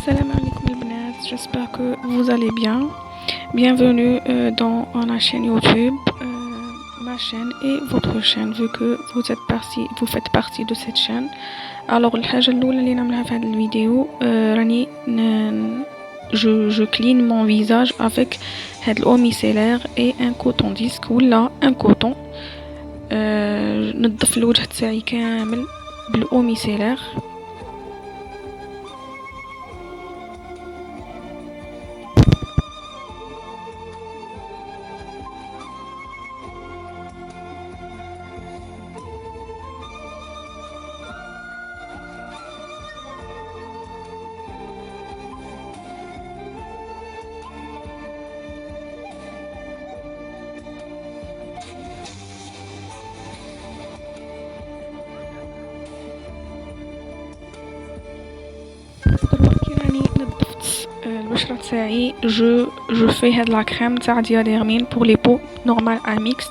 Salam alaikum les bnat, j'espère que vous allez bien. Bienvenue dans la chaîne YouTube, ma chaîne et votre chaîne, vu que vous faites partie de cette chaîne. Alors, الحاجة الأولى اللي نعملها في هذه الفيديو راني je clean mon visage avec هاد l'eau micellaire et un coton disque ولا un coton. نضف الوجه تاعي كامل بالأو ميسيلير. دلوقتي راني نظفت البشرة تاعي. جو في هاد لا كريم تاع دياديرمين بور لي بو نورمال ا ميكست.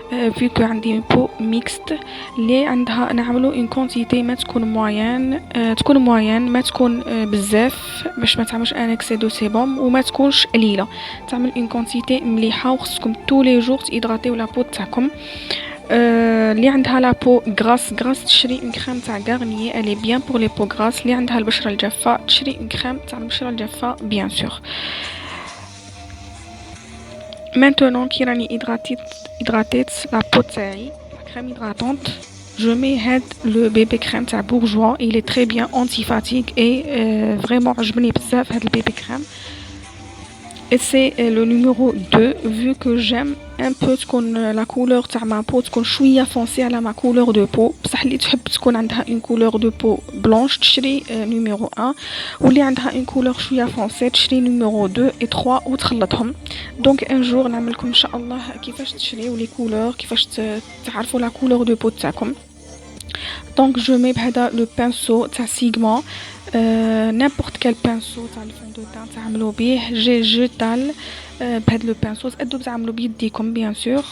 في كو عندي بو ميكست اللي عندها نعملو اون كونتيتي ما تكون موين ما تكون بزاف باش ما تعملش ان اكسي دو سيبوم وما تكونش قليله. تعمل اون كونتيتي مليحه وخصكم تو لي جور تيدراتيو لا بو تاعكم. اللي عندها لا بو غراس تشري اون كريم تاع غارنيي الي بيان بور لي بو غراس. اللي عندها البشره الجافه تشري اون كريم تاع البشره الجافه بيان سور. maintenant كي راني hydraté la peau تاعي la crème hydratante, je mets هاد le bébé crème تاع Bourjois. il est très bien anti-fatigue et vraiment عجبني بزاف هاد البيبي crème. Et c'est le numéro 2 vu que j'aime un peu تكون la couleur تاع ma peau تكون شويه foncée على ma couleur de peau. بصح اللي تحب تكون عندها une couleur de peau blanche تشري numéro 1 واللي عندها une couleur شويه foncée تشري numéro 2 et 3 وتخلطهم. دونك un jour نعملكم ان شاء الله كيفاش تشريو لي couleurs كيفاش تعرفوا la couleur de peau تاعكم. دونك جو مي بهذا لو بانسو تاع سيغما n'importe quel pinceau تاع الفون دو تان تعملوا بيه جي جيتال بهذا لو بانسو تقدروا تعملوا بيديكم بيان سور.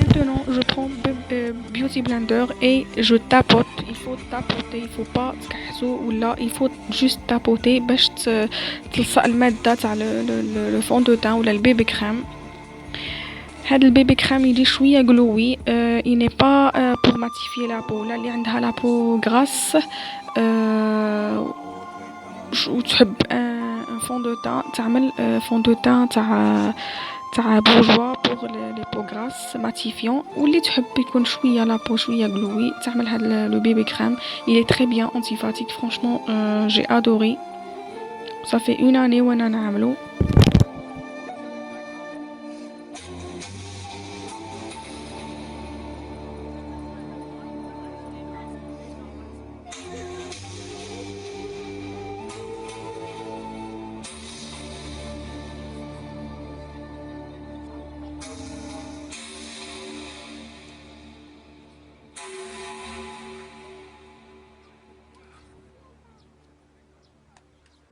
Maintenant, je prends Beauty Blender et je tapote. Il faut tapoter, il faut pas تكحسو ولا il faut juste tapoter باش تلصق المادة تاع le fond de teint ولا البيبي كريم. هاد البيبي كريم يجي شوية gluey. il n'est pas pour matifier la peau. لا اللي عندها la peau grasse وتحب un fond de teint تعمل fond de teint تاع بورجوا بور لي بو غراس ماتيفيون. واللي تحب يكون شويه لا بو شويه غلوي تعمل هذا لو بيبي كريم. il est très bien anti-fatigue franchement. j'ai adoré. ça fait une année وانا نعملو.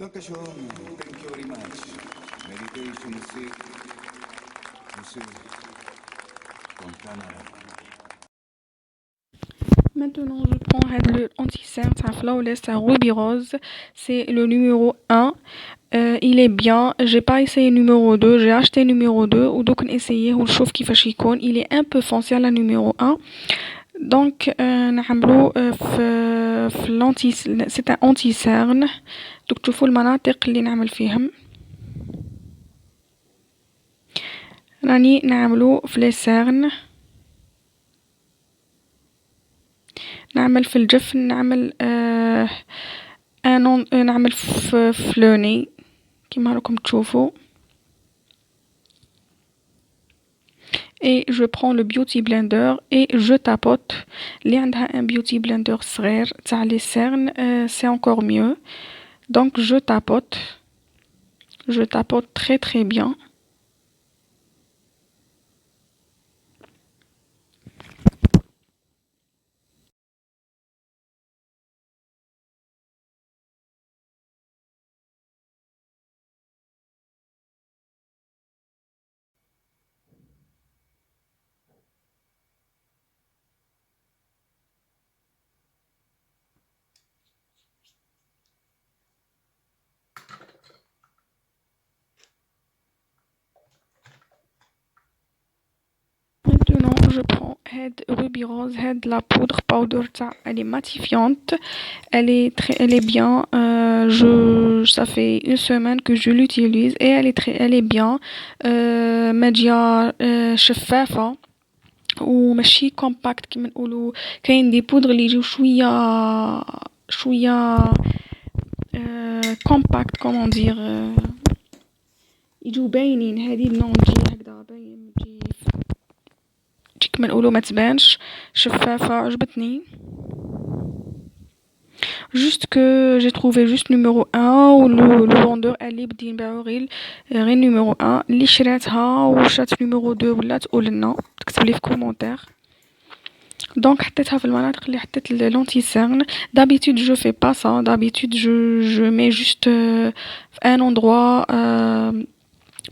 Dr. Sean, thank you very much. Meditation music, Fontana. Maintenant, je prends le anti-cerne تاع Flawless تاع Ruby Rose. C'est le numéro 1. il est bien. J'ai pas essayé numéro 2. J'ai acheté numéro 2 ودوك نسييه ونشوف كيفاش يكون. il est un peu foncé على numéro 1. donc نعملو في l'anti c'est un anti-cerne. دوك تشوفوا المناطق اللي نعمل فيهم. راني نعملو في لي سيرن، نعمل في الجفن، نعمل نعمل في لوني كيما راكم تشوفوا. et je prends le beauty blender et je tapote. اللي عندها un beauty blender صغير تاع لي سيرن c'est encore mieux. donc je tapote très très bien. je prends Head Ruby Rose, Head la powder elle est matifiante, elle est bien. Ça fait une semaine que je l'utilise et elle est bien. مادية شفافة وماشي كومباكت كيما نقولوا. كاين دي بودر اللي يجيو شوية كومباكت كومون دير يجيو باينين. هذه النوع تجي هكذا باين تجي كيما نقولوا ما تبانش شفافة عجبتني. Juste que j'ai trouvé juste numéro 1 و le vendeur قال لي بدي نبيعو غير numéro 1 اللي شراتها وشات numéro 2 ولا تقول لنا تكتب لي في كومونتير. دونك حطيتها في المناطق اللي حطيت لونتي سيرن. d'habitude je fais pas ça, d'habitude je mets juste في un endroit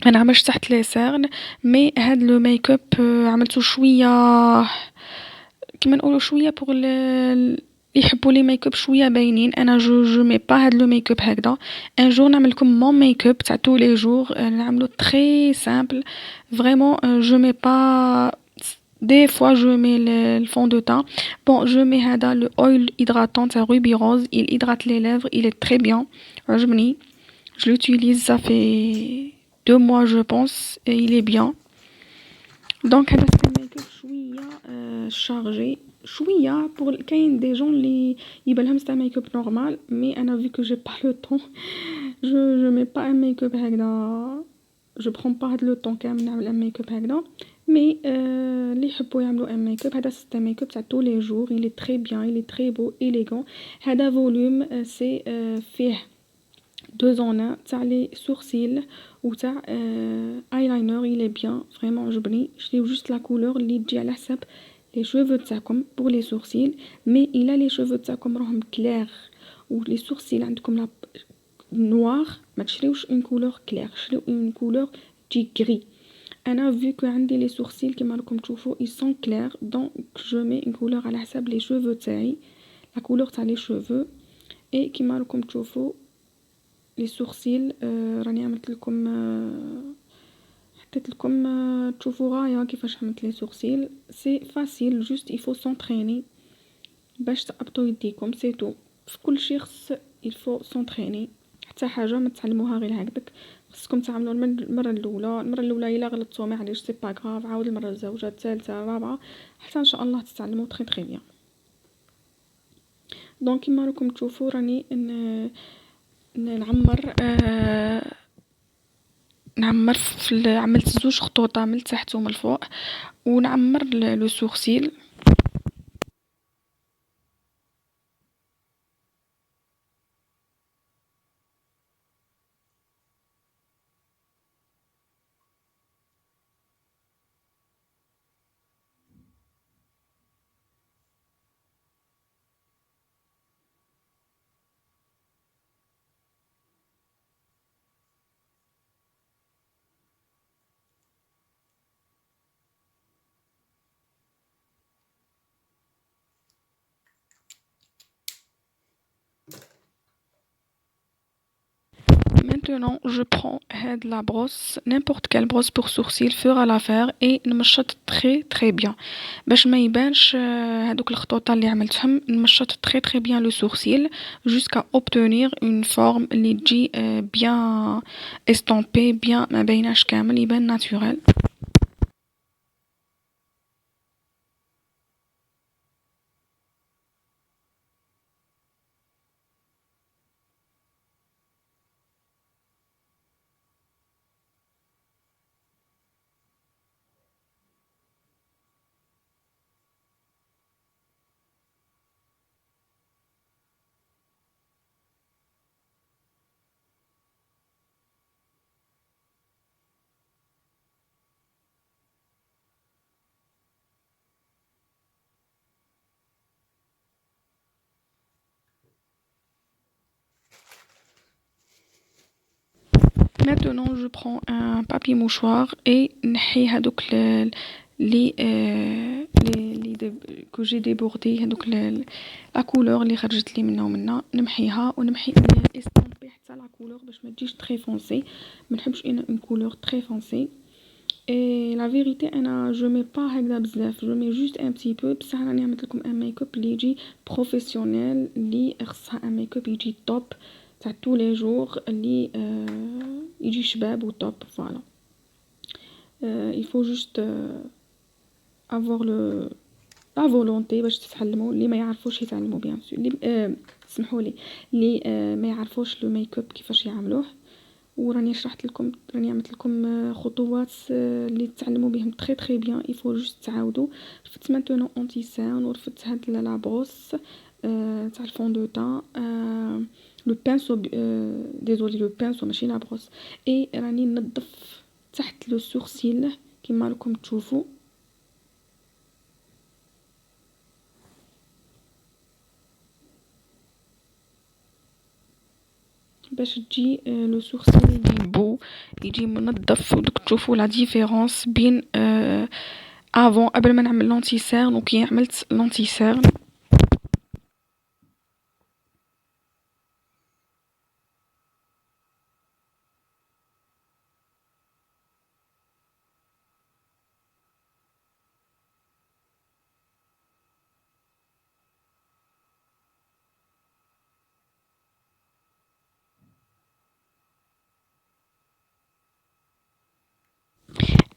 ما نعملش تحت لي سيرن. مي هاد لو ميك اب عملته شويه كيما نقولوا شويه بوغ يحبوا لي ميك اب شويه باينين. انا جو مي با هاد لو ميك اب هكذا. ان جور نعمل لكم مون ميك اب تاع تو لي جور نعملو تري سامبل فريمون. جو مي با des fois je mets le fond de teint. Bon, je mets هذا le oil hydratant تاع Ruby Rose, il hydrate les lèvres, il est très bien. عجبني. Je l'utilise, ça fait 2 mois je pense et il est bien. Donc هذا c'est un make-up شويه chargé شويه pour كاين des gens اللي يبانلهم c'est un make-up normal, mais انا vu que j'ai pas le temps je mets pas un make-up هكذا. je prends pas le temps كامل نعمل un make-up هكذا. mais اللي يحبوا يعملوا un make-up هذا c'est un make-up تاع tous les jours, il est très bien, il est très beau, élégant. هذا volume c'est فيه 2 en 1 تاع لي sourcils ou تاع eyeliner. il est bien vraiment عجبني. شريو juste la couleur اللي تجي على حسب les cheveux تاعكم pour les sourcils. mais il a les cheveux تاعكم راهم clair ou les sourcils عندكم لا noir ما تشريوش une couleur claire, شريو une couleur تجي gris. انا vu que عندي les sourcils كما راكم تشوفوا ils sont clairs, donc je mets une couleur على حسب les cheveux تاعي, la couleur تاع les cheveux. et كما راكم تشوفوا les sourcils راني عملت لكم حطيت لكم تشوفوا غايه كيفاش عملت لي sourcils. سي فاسيل, juste il faut s'entraîner باش تقبطوا يديكم, سي تو. في كل شيء خص il faut s'entraîner. حتى حاجه ما تعلموها غير هكذاك, خصكم تعملوا المره الاولى الا غلطتوا معليش سي با غراف, عاود المره الزوجه الثالثه الرابعه حتى ان شاء الله تتعلموا تري تري بيان. دونك كيما راكم تشوفوا راني نعمر عملت 2 خطوطه من التحت ومن الفوق ونعمر لو سورسيل. Maintenant, je prends la brosse, n'importe quelle brosse pour sourcils fera l'affaire et نمشط très très bien باش ما يبانش هذوك الخطوطه اللي عملتهم. نمشط très très bien le sourcil jusqu'à obtenir une forme اللي تجي bien estampée, bien ما بايناش كامل, يبان naturel. Maintenant, je prends un papier mouchoir et نحي هذوك les que j'ai débordé, هذوك la couleur اللي خرجت لي منها ومنها نمحيها ونمحي استامبي حتى la couleur باش ما تجيش très foncée. ما نحبش une couleur très foncée. Et la vérité je mets pas هكذا بزاف, je mets juste un petit peu. بصح راني عملت لكم un make-up اللي يجي professionnel, اللي خصها un make-up يجي top تاع tous les jours, اللي يجي شباب و top. Voilà. Il faut juste avoir la volonté باش تتعلموا. اللي ما يعرفوش يتعلموا bien sûr. اللي سمحوا لي, اللي ما يعرفوش لو ميك اب كيفاش يعملوه, وراني شرحت لكم, راني عملت لكم خطوات اللي تتعلموا بهم تري تري بيان. il faut juste تعاودوا. رفدت maintenant anti cerne, ورفدت هاد لا بروس تاع الفون دو تان, لو بانسو, ديزولي لو بانسو ماشي لا بروس. اي راني ننظف تحت لو سورسيل كيما راكم تشوفوا. باش تجي لو سورسيل يجي بو, يجي منظف, ودك تشوفوا لا ديفيرونس بين افون قبل ما نعمل لونتي سيرن وكي عملت لونتي سيرن.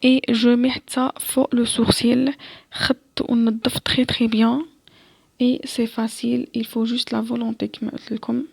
et je mets حتى فوق le sourcil, خدت ونظف très très bien. et c'est facile, il faut juste la volonté كما قلت لكم.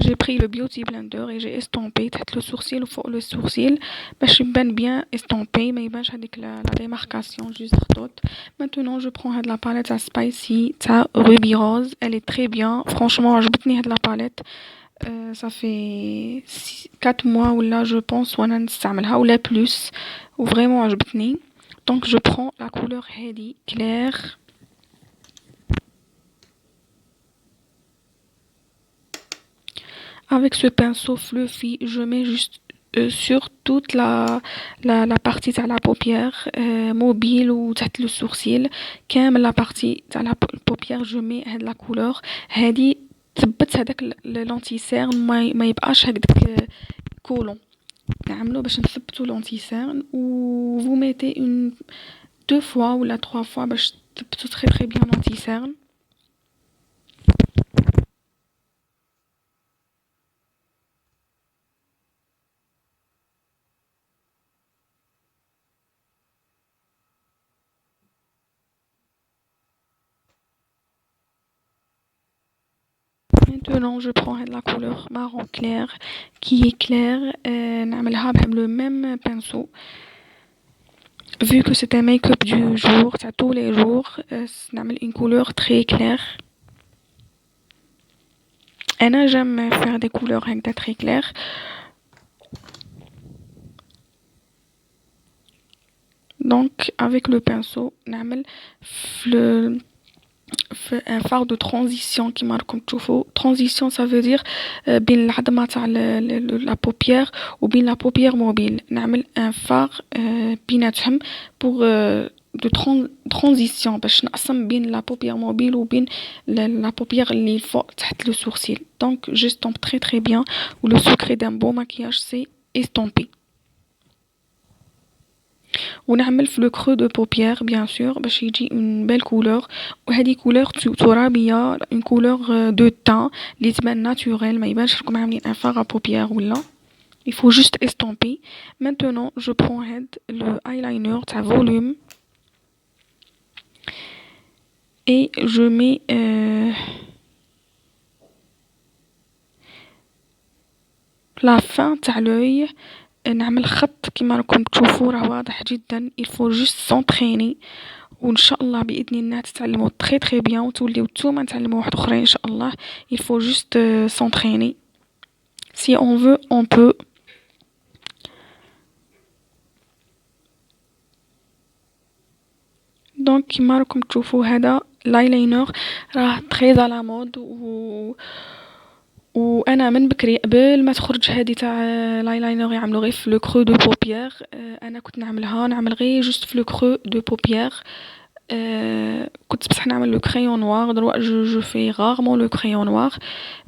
J'ai pris le beauty blender et j'ai estompé تحت le sourcil وفوق le sourcil باش يبان bien estompé, ما يبانش هذيك la démarcation juste خطوط. Maintenant je prends هاد la palette à spicy تاع Ruby Rose, elle est très bien, franchement عجبتني هاد la palette. Ça fait 4 mois ولا je pense وانا نستعملها ولا plus, و vraiment عجبتني. Donc je prends la couleur هادي claire. Avec ce pinceau fluffy, je mets juste sur toute la partie de la paupière mobile ou le sourcil. Comme la partie de la paupière, je mets la couleur. هذه تثبت هذاك لونتي سيرن ما يبقاش هكذاك كولون. نعملو باش نثبتو لونتي سيرن, و vous mettez une 2 fois ou 3 fois باش تثبتو très très bien لونتي سيرن. Maintenant, je prends la couleur marron clair qui est claire. نعملها بهم le même pinceau. Vu que c'est un make-up du jour, ça tous les jours, نعمل une couleur très claire. أنا j'aime faire des couleurs هكذا très claires. Donc avec le pinceau نعمل في un phare de transition كيما راكم تشوفوا. Transition ça veut dire بين العظمة تاع la paupière وبين la paupière mobile. نعمل un phare بيناتهم pour de transition باش نقسم بين la paupière mobile وبين la paupière اللي فوق تحت le sourcil. Donc j'estompe très très bien. Le secret d'un beau maquillage c'est estomper. ونعمل في لو creux de paupière bien sûr باش يجي une belle couleur. وهذه couleur ترابية une couleur de teint اللي تبان naturel ما يبانش راكم عاملين un fard à paupières ولا. Il faut juste estomper. Maintenant je prends le eyeliner تاع volume et je mets la fin تاع l'œil. نعمل خط كما راكم تشوفوا راه واضح جدا. il faut juste s'entraîner وان شاء الله باذن الله تتعلموا très très bien وتوليو نتوما تعلموا واحد اخرين ان شاء الله. il faut juste s'entraîner si on veut on peut. donc كما راكم تشوفوا هذا لايلاينر راه très à la mode وانا من بكري قبل ما تخرج هذه تاع لايلاينر يعملوا غير في لو كرو دو بوبيير. انا كنت نعمل غير جوست في لو كرو دو بوبيير. كنت بصح نعمل لو كريون نوار. دروا جو في غارمون لو كريون نوار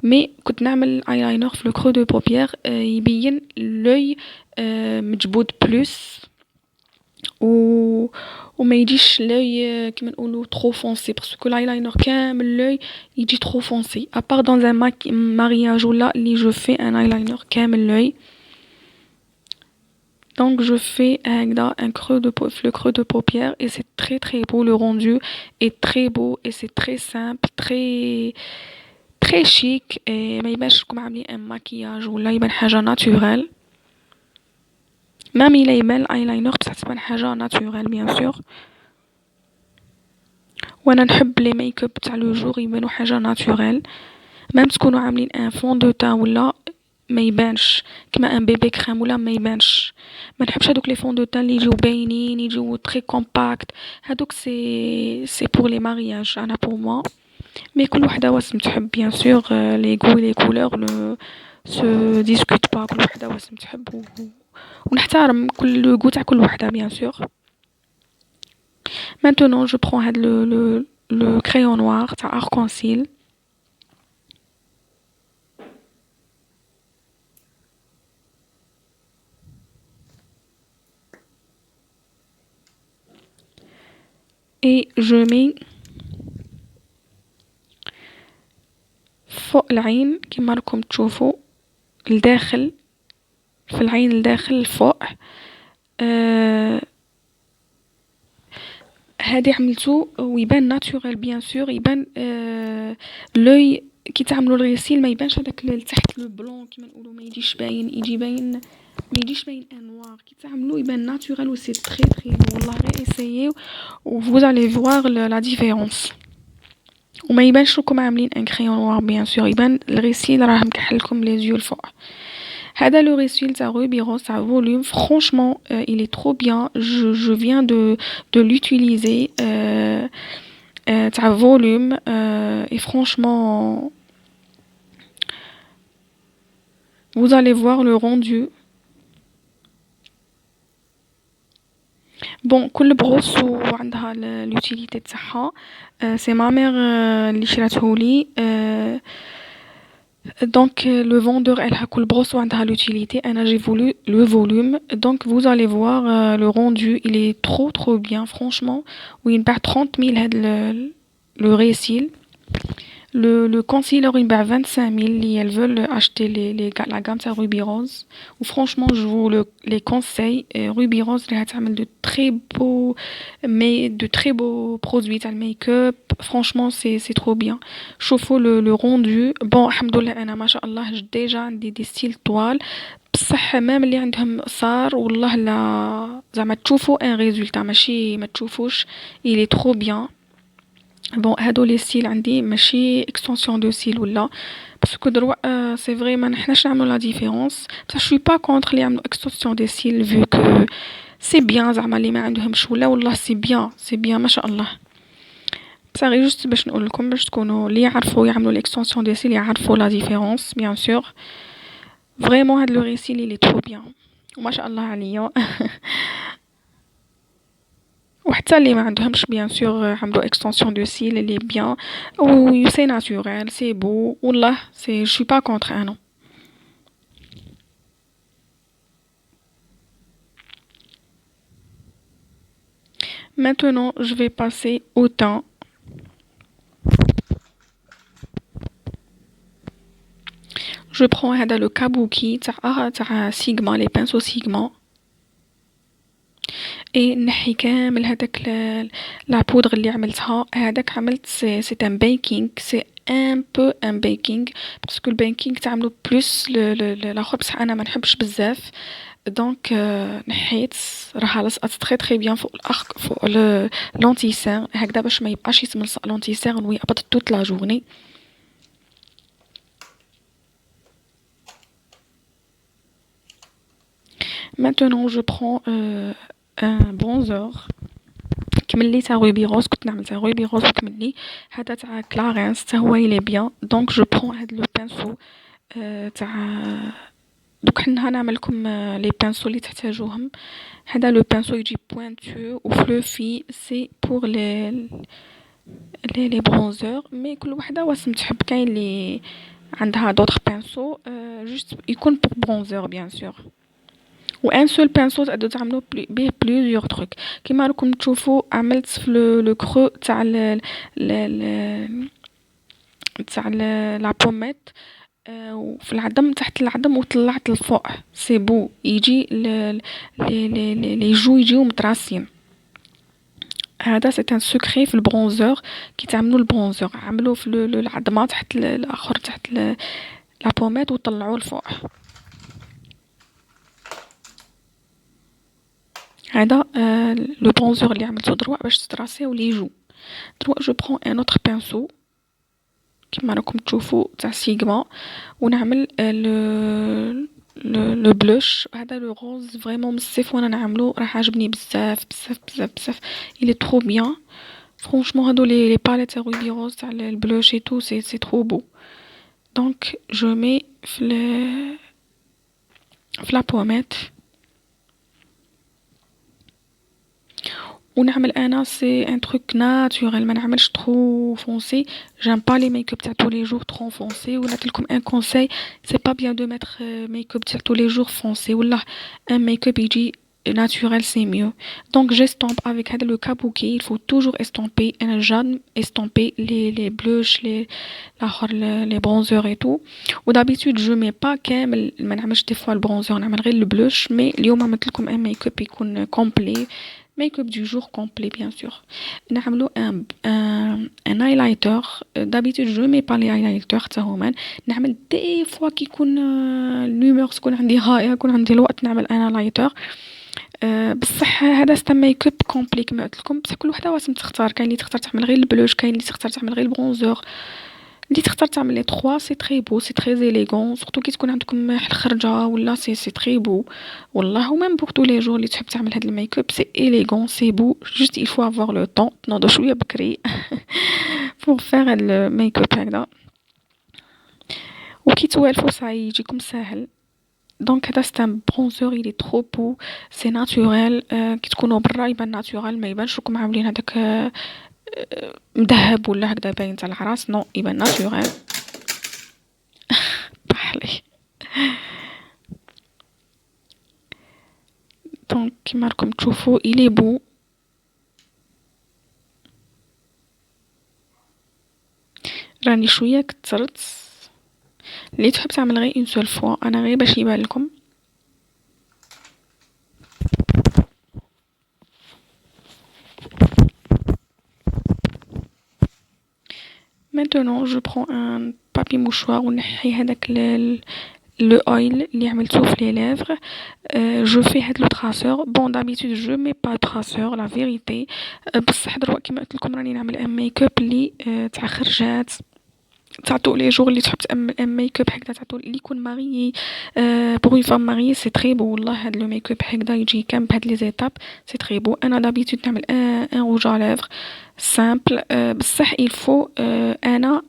مي كنت نعمل ايلاينر في لو كرو دو بوبيير يبين لوي مجبود بلوس وما يجيش لوي كيما نقولوا trop foncé parce que l'eyeliner كامل لوي يجي trop foncé à part dans un mariage ولا اللي je fais un eyeliner كامل لوي. donc je fais هكذا un creux le creux de paupière et c'est très très beau. le rendu est très beau et c'est très simple très très chic et ما يبانش راكم عاملين un maquillage ولا يبان حاجه naturelle. même il يبان الايلاينر بصح تبان حاجه ناتورال بيان سور. وانا نحب لي ميك اب تاع لو جور يبانو حاجه ناتورال ميم تكونوا عاملين ان فون دو تان ولا ما يبانش كما ان بيبي كريم ولا ما يبانش. ما نحبش هذوك لي فون دو تان اللي يجيو باينين يجيو تري كومباكت. هذوك سي بور لي مارياج انا بور موا مي كل وحده واسم تحب بيان سور. لي غو لي كولور نو سو ديسكوت با. كل وحده واسم تحب ونحترم كل غو تاع كل وحده بيان سور. maintenant je prends le crayon noir تاع arc-en-ciel et je mets فوق العين كما راكم تشوفوا الداخل في العين الداخل الفوق. هادي عملتو ويبان ناتورال بيان سور. يبان لوي كي تعملوا الغسيل ما يبانش هذاك لتحت لو بلون كيما نقولوا ما يجيش باين يجي باين ما يجيش باين انوار. كي تعملوا يبان ناتورال و سي تري تري بون. والله غير اسيي و vous allez voir la différence. وما يبانش راكم عاملين ان كريون نوار بيان سور. يبان الغسيل راه مكحل لكم لي زيو الفوق. هذا لو غسيل تاع روبي روز تاع فوليوم franchement il est trop bien. je viens de l'utiliser تاع volume et franchement vous allez voir le rendu. bon كل بروس وعندها l'utilité تاعها. سي ما مير اللي شراتهولي. donc le vendeur elle a كل بروس وعندها l'utilité. انا j'ai voulu le volume donc vous allez voir le rendu il est trop bien franchement. وينباع 30 000 هذا le récil. le concealer ينباع 25 000 اللي elles veulent acheter la gamme تاع Ruby Rose. و franchement je vous les conseille. Ruby Rose اللي تعمل de très beaux produits تاع الميك اب. franchement c'est trop bien. شوفوا le rendu. bon الحمد لله انا ما شاء الله ديجا عندي دي ستيل طوال بصح مام اللي عندهم صار والله لا زعما تشوفوا ان ريزولتا ماشي ما تشوفوش. il est trop bien. bon هادو لي ستيل عندي ماشي اكستنسيون دو ستيل ولا باسكو دروا سي فري ما نحناش نعملو لا ديفيرونس بصح شوي با كونطخ لي يعملو اكستونسيون دي سيل فيو كو سي بيان زعما لي ما عندهمش ولا والله سي بيان ما شاء الله. بصح غير جوست باش نقول لكم باش تكونوا لي يعرفوا يعملوا ليكستونسيون دي سيل يعرفوا لا ديفيرونس بيان سور. فريمون هاد لو ريسيل لي ترو بيان وما شاء الله عليا. وحتى اللي ما عندهمش بيان سور عملوا اكستنسيون دو سيل اللي بيان و سي ناتوريل سي بو والله سي شي با كونتر انا. Maintenant, je vais passer au teint. Je prends هذا le kabuki تاع سيغما les pinceaux سيغما اي نحي كامل هذاك لا بودر اللي عملتها. هذاك عملت سي ان بيكينغ سي ان بو ان بيكينغ باسكو البيكينغ تعملو بلوس لاخر بصح انا ما نحبش بزاف دونك نحيت راها لصقت تري تري بيان فوق لونتيسير هكذا باش ما يبقاش يتملصق لونتيسير ويقبض توت لا جورني. Maintenant, je prends un bronzer كملي تاع روبي روز كنت نعمل تاع روبي روز وكملي هذا تاع كلارنس تا هو يلي بيان دونك جو برون هاد لو بانسو تاع دوك حنا نعملكم لي بانسو اللي تحتاجوهم. هذا لو بانسو يجي بوينتو وفلوفي سي بور لي برونزور مي كل وحده واسم تحب كاين اللي عندها دوطخ بانسو جوست يكون بور برونزور بيان سور و ان سول بانسو تقدروا تعملوا بيه بليزيور تروك كيما راكم تشوفوا عملت في لو كرو تاع تاع لا بوميت وفي العظم تحت العظم وطلعت لفوق سي بو يجي لي جو يجيو متراسين. هذا سي ان سكري في البرونزور كي تعملوا البرونزور عملوه في العظمه تحت الاخر تحت لا بوميت وطلعوه لفوق. هذا لو برونزور اللي عملته دروا باش تتراسيو لي جو. دروا جو برون ان اوتر بانسو كيما راكم تشوفوا تاع سيغما ونعمل لو بلوش. هذا لو روز فريمون مصيف وانا نعملو راح عجبني بزاف بزاف بزاف بزاف il est trop bien franchement هادو لي باليت تاع روبي روز تاع البلوش اي تو سي trop beau donc je mets في لا بوميت ونعمل انا سي ان تروك ناتوريل ما نعملش ترو فونسي جيم با لي ميك اب تاع tous les jours trop foncé ولا لكم ان كونساي سي با بيان دو ميتر ميك اب تاع tous les jours foncé ولا ان ميك اب يجي naturel c'est mieux donc j'estompe avec هذا le kabuki il faut toujours estomper انا جان estomper les blushs الاخر les bronzers et tout و d'habitude je mets pas كامل ما نعملش دي فوا البرونزر نعمل غير البلوش مي اليوم عملت لكم ان ميك اب يكون كومبلي ميك اب دو جور كومبلي بيان سور. نعملو ان ايلايتر دابيتود جو مي با لي ايلايتر حتى هما نعمل دي فوا كي يكون النيمير تكون عندي هاي يكون عندي الوقت نعمل ان ايلايتر بصح هذا ستا ميك اب كومبلي كما قلت لكم بصح كل وحده واسم تختار كاين اللي تختار تعمل غير البلوش كاين اللي تختار تعمل غير البرونزور اللي تختار تعمل لي 3 سي تري بو سي تري اليغون سورتو كي تكون عندكم خرجه ولا سي تري بو والله وميم بور تو لي جور اللي تحب تعمل هاد الميك اب سي اليغون سي بو جوست il faut avoir le temps تنوضوا شويه بكري pour faire الميك اب هكذا وكي توالفوا صاي يجيكم ساهل. دونك هذا ستان برونزور il est trop beau c'est naturel كي تكونوا برا يبان ناتورال ما يبانش راكم عاملين هذاك مذهب ولا هكذا باين تاع العراس نو يبان ناتورال بحلي. دونك كيما راكم تشوفوا il est beau راني شويه كثرت اللي تحب تعمل غير اون سول فوا انا غير باش يبان لكم. Maintenant, je prends un papier mouchoir ونحي هذاك le oil اللي عملته في les lèvres. Je fais هاد le traceur. Bon, d'habitude, je mets pas de traceur, la vérité. بصح دروا كيما قلت لكم راني نعمل un make-up اللي تاع خرجات تعطو لي جور اللي تحب تعمل ميك اب هكذا، تعطو اللي يكون ماريي. بوغ اون فام ماريي سي تري بو والله. هاد لو ميك اب هكذا يجي كامل بهاد لي زيتاب سي تري بو. انا دابيتود نعمل ان روج ا ليفر سامبل، بصح الفو انا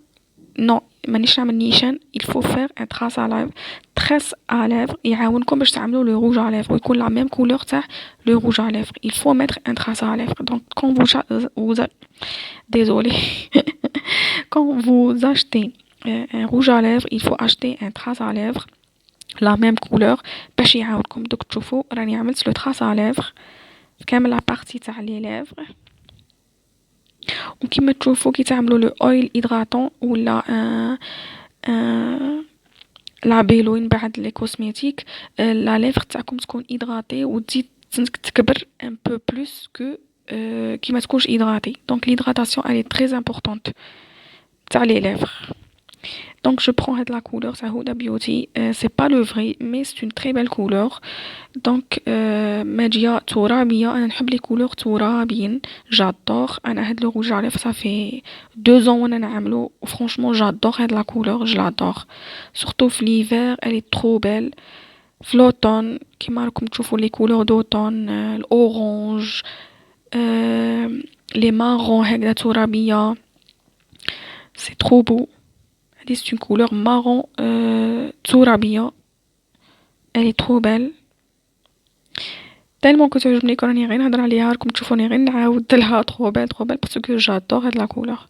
نو مانيش نعمل نيشان. الفو فير ان تراس ا ليفر. تراس ا ليفر يعاونكم باش تعملوا لو روج ا ليفر ويكون لا ميم كولور تاع لو روج ا ليفر. الفو ميتر ان تراس ا ليفر. دونك كون vous désolé. Quand vous achetez un rouge à lèvres, il faut acheter un trace à lèvres la même couleur باش يعاونكم. دوك تشوفوا راني عملت لو trace à lèvres كامل لا بارتي تاع لي ليفر. وكيما تشوفوا كي تعملوا لو اويل هيدراتون ولا لا بيلوين بعد لي كوزميتيك، لا ليفر تاعكم تكون هيدراتي وتزيد تكبر ان بو بلوس كو كي ما تكونش هيدراتي. دونك l'hydratation elle est très importante تاع لي ليفر. Donc je prends la couleur ça Huda Beauty, c'est pas le vrai mais c'est une très belle couleur. Donc ماجية ترابية. انا نحب لي كولور ترابيين j'adore. انا هاد لو روج على ça fait 2 ans وانا نعملو franchement j'adore هاد la couleur je l'adore surtout في l'hiver elle est trop belle. في l'automne كيما راكم تشوفوا لي كولور d'automne الاورانج لي مارون هكذا ترابية c'est trop beau. C'est une couleur marron ترابية. Elle est trop belle. tellement que تعجبني راني غير نهضر عليها راكم تشوفوني غير نعاود لها trop belle trop belle parce que j'adore هاد la couleur.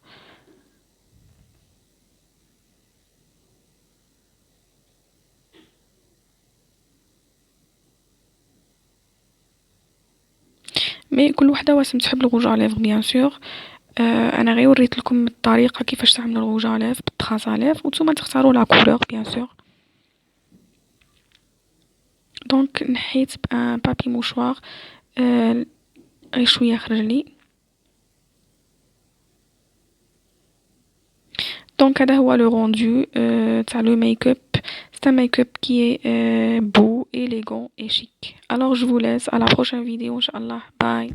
مي كل وحده واسم تحب الغوج على ليفر بيان سور. انا غير وريت لكم الطريقه كيفاش تعملوا الغوج على ليفر بالتراس على ليفر وانتم تختاروا لا كولور بيان سور. دونك نحيت بان بابي موشوار غير شويه خرج لي. دونك هذا هو لو روندو تاع لو ميك اب. C'est un make-up qui est beau, élégant et chic. Alors je vous laisse à la prochaine vidéo, Inch'Allah. Bye.